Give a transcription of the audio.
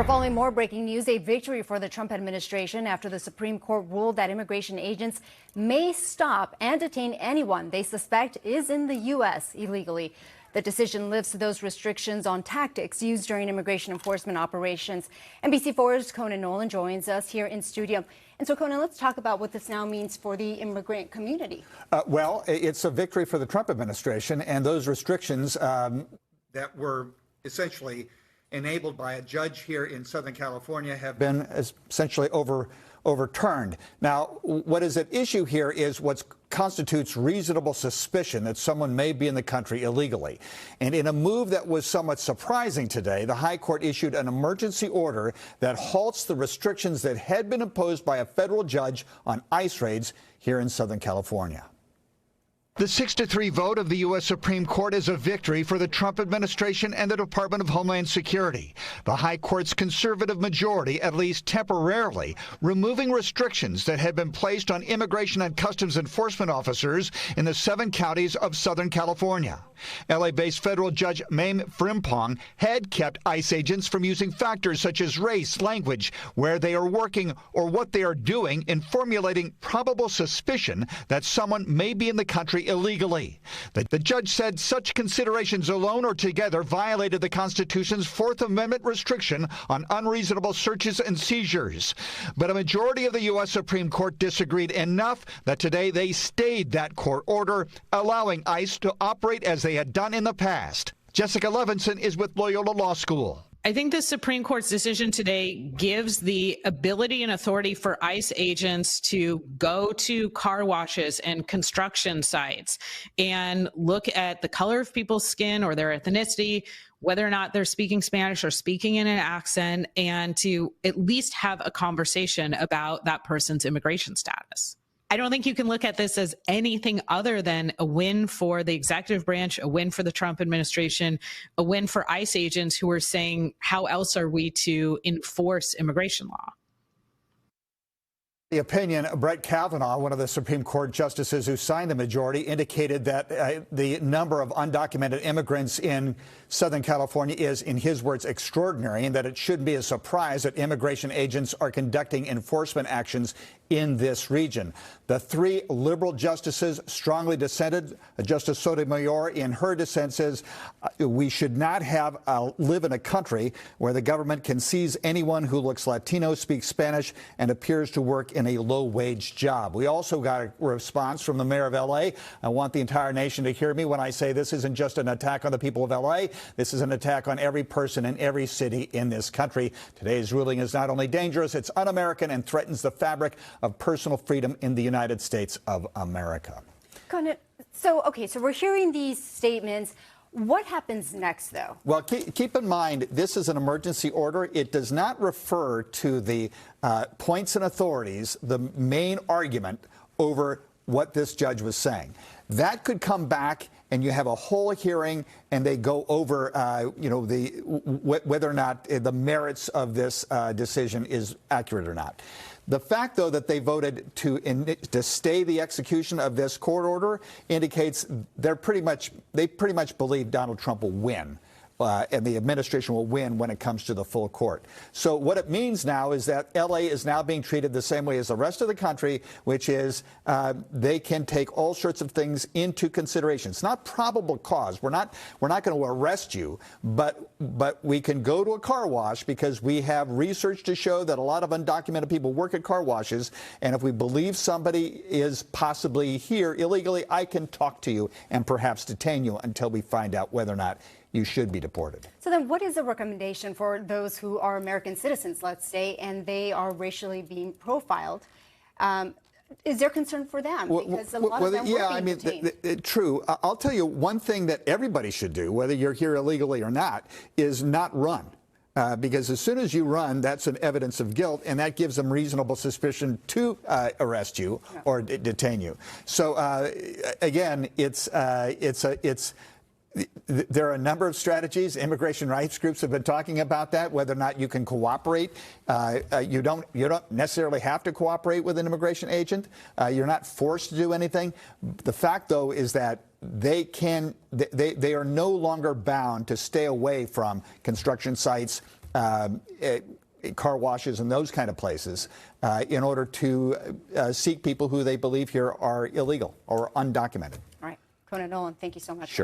We're following more breaking news, a victory for the Trump administration after the Supreme Court ruled that immigration agents may stop and detain anyone they suspect is in the U.S. illegally. The decision lifts those restrictions on tactics used during immigration enforcement operations. NBC4's Conan Nolan joins us here in studio. And so, Conan, let's talk about what this now means for the immigrant community. Well, it's a victory for the Trump administration, and those restrictions that were essentially enabled by a judge here in Southern California have been essentially overturned. Now, what is at issue here is what constitutes reasonable suspicion that someone may be in the country illegally. And in a move that was somewhat surprising today, the High Court issued an emergency order that halts the restrictions that had been imposed by a federal judge on ICE raids here in Southern California. The 6-3 vote of the U.S. Supreme Court is a victory for the Trump administration and the Department of Homeland Security. The High Court's conservative majority, at least temporarily, removing restrictions that had been placed on immigration and customs enforcement officers in the 7 counties of Southern California. L.A.-based federal judge Mame Frimpong had kept ICE agents from using factors such as race, language, where they are working, or what they are doing in formulating probable suspicion that someone may be in the country illegally. The judge said such considerations alone or together violated the Constitution's Fourth Amendment restriction on unreasonable searches and seizures. But a majority of the U.S. Supreme Court disagreed enough that today they stayed that court order, allowing ICE to operate as they had done in the past. Jessica Levinson is with Loyola Law School. I think the Supreme Court's decision today gives the ability and authority for ICE agents to go to car washes and construction sites and look at the color of people's skin or their ethnicity, whether or not they're speaking Spanish or speaking in an accent, and to at least have a conversation about that person's immigration status. I don't think you can look at this as anything other than a win for the executive branch, a win for the Trump administration, a win for ICE agents who are saying, how else are we to enforce immigration law? The opinion, Brett Kavanaugh, one of the Supreme Court justices who signed the majority, indicated that the number of undocumented immigrants in Southern California is, in his words, extraordinary, and that it shouldn't be a surprise that immigration agents are conducting enforcement actions in this region. The 3 liberal justices strongly dissented. Justice Sotomayor, in her dissent, says we should not live in a country where the government can seize anyone who looks Latino, speaks Spanish, and appears to work in a low-wage job. We also got a response from the mayor of L.A. I want the entire nation to hear me when I say this isn't just an attack on the people of L.A. This is an attack on every person in every city in this country. Today's ruling is not only dangerous, it's un-American and threatens the fabric of personal freedom in the United States of America. So we're hearing these statements. What happens next, though? Well, keep in mind, this is an emergency order. It does not refer to the points and authorities, the main argument over what this judge was saying. That could come back and you have a whole hearing and they go over, whether or not the merits of this decision is accurate or not. The fact, though, that they voted to stay the execution of this court order indicates they pretty much believe Donald Trump will win. And the administration will win when it comes to the full court. So what it means now is that L.A. is now being treated the same way as the rest of the country, which is they can take all sorts of things into consideration. It's not probable cause. We're not going to arrest you, but we can go to a car wash because we have research to show that a lot of undocumented people work at car washes. And if we believe somebody is possibly here illegally, I can talk to you and perhaps detain you until we find out whether or not you should be deported. So then what is the recommendation for those who are American citizens, let's say, and they are racially being profiled? Is there concern for them? Because a lot of them were being detained. True. I'll tell you one thing that everybody should do, whether you're here illegally or not, is not run. Because as soon as you run, that's an evidence of guilt, and that gives them reasonable suspicion to arrest you or detain you. So again, there are a number of strategies. Immigration rights groups have been talking about that, whether or not you can cooperate. You don't necessarily have to cooperate with an immigration agent. You're not forced to do anything. The fact, though, is that they are no longer bound to stay away from construction sites car washes and those kind of places in order to seek people who they believe here are illegal or undocumented. All right. Conan Nolan, thank you so much. Sure.